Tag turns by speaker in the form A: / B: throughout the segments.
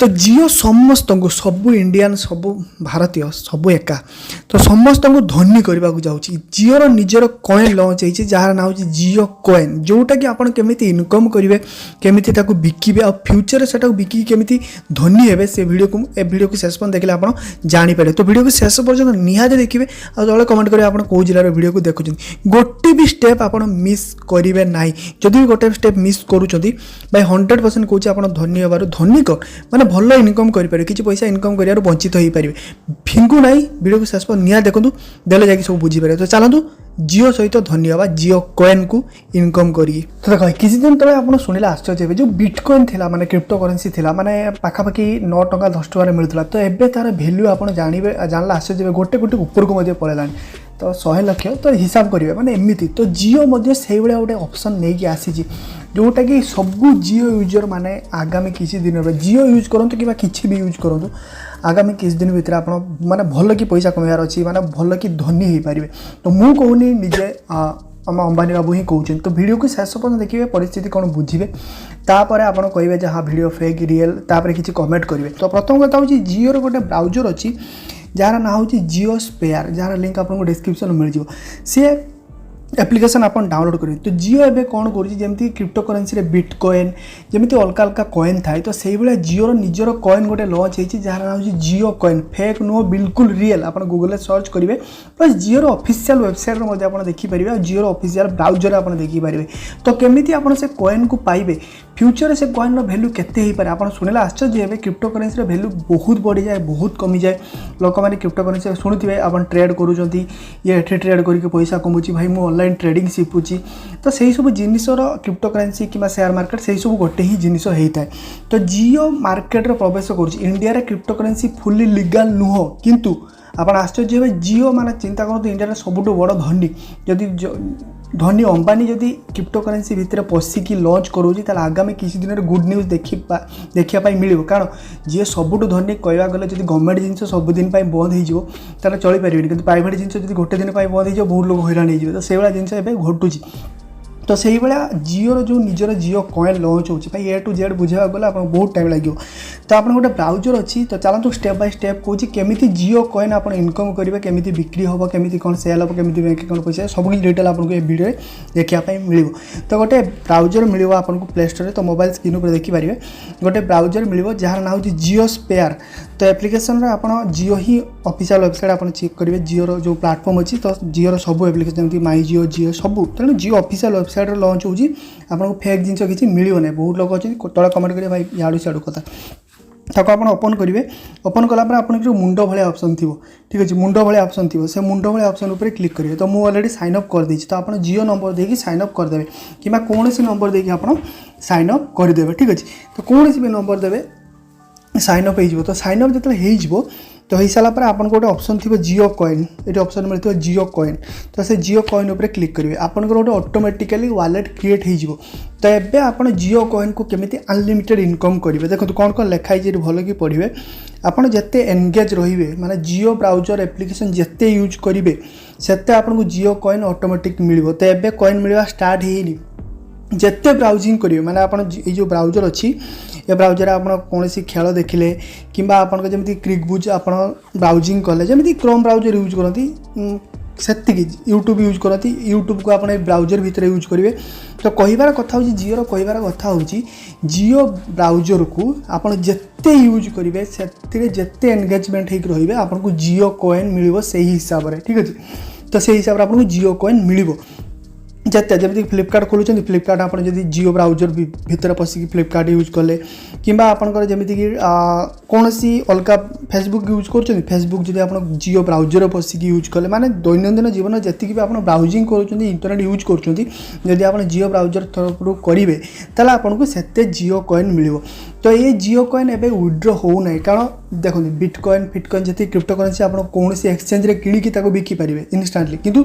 A: तो जियो समस्त को सबू इंडियन सबू भारतीय सबू एका तो समस्त को धनी करने को जाऊँगी जियोर निजर कॉइन लॉन्च होती जार ना हो जियो कॉइन जोटा कि आप केमी इनकम करेंगे केमी बिकिबे आ फ्यूचर से बिकी केमी धनी हे से वीडियो को शेष पर देखले आप जानीपारे। तो वीडियो को शेष पर्यटन निहाती देखिए आ तले कमेंट करेंगे आप कौ जिलार वीडियो को देखुं गोटे भी स्टेप आप मिस करेंगे ना जदि भी गोटे स्टेप मिस करुँच भाई 100% कौच आप धनी हबार धनी कौन मैंने भल इनकम करेंगे किसी पैसा इनकम कर वंचित हो पारे फिंगू ना वीडियो को शेष पर निहा देखूँ देले जाकि सब बुझीपारे। तो चलतु जियो सहित धनी हवा जियो कॉइन को इनकम करी। तो देख किसी दिन तले आप शुणिले आश्चर्य हे जो बिटकॉइन थिला माने क्रिप्टो करेन्सी थिला माने पाखापाखि 9 टंका 10 टंका मिलता तो एबे तार वैल्यू आप जानला आश्चर्य गोटे गोटे ऊपर को पड़ेलानी तो 100 लाख तो हिसाब करेंगे माने एमती। तो जियो से भाया गोटे ऑप्शन नहीं कि आसी जोटा कि सबू जियो यूजर माने आगामी किसी दिन जियो यूज करूँ कि किसी भी यूज करूँ आगामी किसी दिन भितर आप माने भल कि पैसा कमार अच्छी माने भल कि धनी हो पारे। तो मुझे कहूनी निजे आम अंबानी बाबू ही कहते तो वीडियो को शेष पर्यटन देखिए परिस्थिति कौन बुझे तापर आप कहे हाँ वीडियो फेक रियल तापर किसी कमेंट करेंगे। तो प्रथम कथा हूँ जियोर गोटे ब्राउजर अच्छी जार ना हूँ जियो स्पेयर जार लिंक आपको डिस्क्रिप्शन मिल जाए सी एप्लिकेशन आप डाउनलोड करेंगे। तो जियो एवं कौन करी क्रिप्टो करेन्सी बिटकॉइन जमी अलग अलग कॉइन थाए तो से भाया जियोर निजर कॉइन गोटे लॉन्च होती जार ना हूँ जियो कॉइन फेक नुह बिल्कुल रियल आप गूगल सर्च करेंगे प्लस जियोर ऑफिशियल वेबसाइट आप देखिपारे जियोर ऑफिशियल ब्राउजर आप देखिपारे। तो केमी आप से कॉइन को पाइबे फ्यूचर से कॉइन वैल्यू केते ही पारे आप शुणिले आश्चर्य हे क्रिप्टो करेन्सी वैल्यू बहुत बढ़ी जाए बहुत कमी जाए लोक मैंने क्रिप्टो करेन्सी शुणुवे आप ट्रेड करूँ ये ट्रेड करके पैसा कमुची भाई मुझे ऑनलाइन ट्रेडिंग शिखुची तो सही सब जिनसर क्रिप्टो करेन्सी कि शेयर मार्केट से सब गोटे ही जिनिस होता है। तो जियो मार्केट रे प्रवेश कर इंडिया रे क्रिप्टो करेन्सी फुली लीगल नुह किंतु आप आश्चर्य हे जियो माने चिंता करूँ इंडिया सबुठ बड़ धनी जदि धनी अंबानी जदि क्रिप्टो करेन्सी भितर पशिकी लॉन्च करोजी आगामी किसी दिन गुड न्यूज देखा मिल कारण जी सबुठ धनी कहवा गले जब गवर्नमेंट जिन सबुदिन बंद हो चली पारे कि प्राइवेट जिन गोटे दिन बंद हो बहुत लोग हैरान हो तो से भाया जिन घटुची। तो से भाया जियोर जो निजर जियो कॉइन लॉन्च होची भाई ए टू जेड बुझा गले आप बहुत टाइम लगे। तो आप गोटे ब्राउजर अच्छी तो चलते स्टेप बाय स्टेप कौच केमी जियो कॉइन आप इनकम करेंगे केमी बिक्री हम केमी कौन सेल हम केमी बैंक अकाउंट पैसा सब किसी डिटेल आपको ये वीडियो देखापी मिल। तो गोटे ब्राउजर मिल आपको प्ले स्टोर तो मोबाइल स्क्रीन पर देखिपारे गोटे ब्राउजर मिल जार ना हो जियो स्पेयर। तो एप्लिकेशन आप जियो ही ऑफिशियल वेबसाइट आप चेक करेंगे जियोर जो प्लाटफॉर्म अच्छी तो जियोर सब एप्लिकेशन जमी माई जियो जियो सब तेणु जियो ऑफिशियल वेबसाइट लॉन्च होची आपको फेक जिन किसी मिलना बहुत लोग अच्छे तले कमेंट करेंगे भाई याडू सियाडू कथा ताको आप ओपन करेंगे ओपन कलापर आप मुंड भाया ऑप्शन थी ठीक अच्छे मुंड भाया ऑप्शन थी से मुंड भाया ऑप्शन उपर क्लिक करेंगे। तो मुझे ऑलरेडी साइन अप कर देती तो आप जियो नंबर देकी साइन अप करदे कि कौन सी नंबर देकी आप साइन अप करदे ठीक अच्छे। तो कौन सी भी नंबर देवे साइन अप हो तो साइन अप जो तो हो सारापर आप गोटे ऑप्शन थी जियो कॉइन ये ऑप्शन मिलता जियो कॉइन तो से जियो कॉइन उपर क्लिक करेंगे आपंकर गोटे ऑटोमेटिकली वालेट क्रिएट हो। तो ये आप जियो कॉइन को केमी अनलिमिटेड इनकम करेंगे देखो कौन कौन लिखाई भल कि पढ़े आपड़ जिते एनगेज रे माने जियो ब्राउजर एप्लिकेशन जिते यूज करेंगे सेते आपको जियो कॉइन ऑटोमेटिक मिल। तो ये कॉइन मिलवा स्टार्ट होनी जिते ब्राउजिंग करेंगे माने आप जो ब्राउजर अच्छी ये ब्राउजर आप कौन खेल देखिले कि जमी क्रिकबुज आप ब्राउजिंग कले जमी क्रोम ब्राउजर यूज करती से यूट्यूब यूज करती यूट्यूब को आप ब्राउजर भितर यूज करेंगे। तो कहार कथा हूँ जियोर कहार कथा हूँ जियो ब्राउजर को आप जिते यूज करेंगे से जिते एनगेजमेंट होकर रे आपको जियो कॉइन मिल से हिसाब से ठीक अच्छे। तो से हिसाब से आपको जियो कॉइन मिल जिते जमी फ्लिपकार्ट खोलुं फ्लिपकार्ट आप जियो ब्राउजर भितर पशिकी फ्लिपकार्ट यूज कले कि आपंकर जमीक कौन सी अलग फेसबुक यूज कर फेसबुक जब आप जियो ब्राउजर पशिकी यूज कले माने दैनंदिन जीवन जी भी आप ब्राउजिंग कर इंटरनेट यूज कर आप जियो ब्राउजर तरफ करेंगे ताला आपको से जियो कॉइन मिल। तो ये जियो कॉइन एवं विड्रो होना कारण देखो बिटकॉइन फिटकॉइन जी क्रिप्टो करेन्सी आप कौन एक्सचेंज रे किणिकी बिकिपारे इंस्टांटली किंतु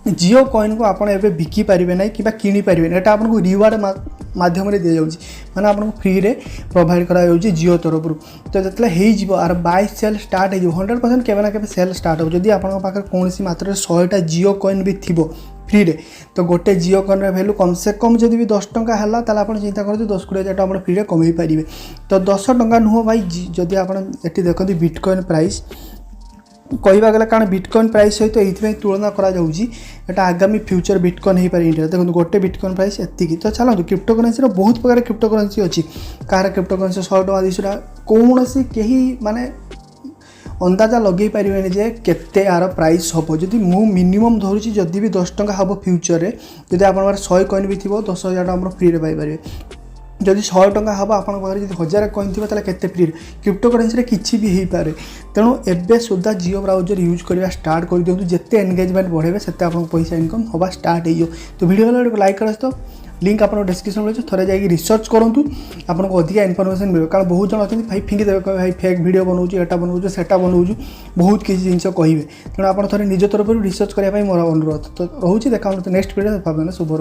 A: जियो कॉइन को आप एवं बिकी पारे ना कि किनीपारे ना यहाँ आपको रिवार्ड माध्यम दि जाऊँगी मैंने आपको फ्री रे प्रोवाइड करा जियो तरफ। तो जो आर बाय सेल स्टार्ट हो 100% केवे ना केवे सेल स्टार्ट हो जदि आप कौन सी मात्र 100टा जियो कॉइन भी थी फ्री रे तो गोटे जियो कॉइन वैल्यू कम से कम जब भी 10 टंका है ताला आप चिंता करते 10-20 हज़ार टका फ्री कमे पारे तो 10 टंका नुह भाई जदि आप देखते बिटकॉइन प्राइस कहवा गला कारण बिटकॉइन प्राइस सहित ये तुलना करा आगामी फ्यूचर बिटकॉइन हो पारे इंडिया देखो गोटे बिटकॉइन प्राइस एति तो चलते क्रिप्टो करेन्सी बहुत प्रकार क्रिप्टो करेन्सी अच्छी कार क्रिप्टो करेन्सी 100 टका 200 टका कौन सी कहीं माने अंदाजा लगे पारे जे केते यार प्राइस हम जदि मु मिनिमम धरुची जदि भी 10 टंका हम फ्यूचर में जब आप 100 कॉइन भी थी 10,000 टका फ्री पाइपर जदि 100 टंका हम आप 1000 कॉइन थी केते फ्री क्रिप्टो करेन्सी किसी भी हो पारे तेणु एवं सुधा जियो ब्राउजर यूज करवा स्टार्ट कर दिखाँ जिते एंगेजमेंट बढ़ेबे से आप पैसा इनकम हवा स्टार्ट हो तो वीडियो लाइक कर तो लिंक आप डिस्क्रिप्शन मिले थे जाकि रिसर्च करूँ आपको अधिक इनफर्मेशन मिले कारण बहुत जन अच्छे भाई फिंगी देवे भाई फेक वीडियो बनाऊँ एटा बनाऊँ सेटा बनाऊँ बहुत किसी जिन कहे तेणु आप थे निज तरफ रिसर्च करने मोर अनुरोध तो रोचे देखा नेक्स्ट वीडियो शुभ रो।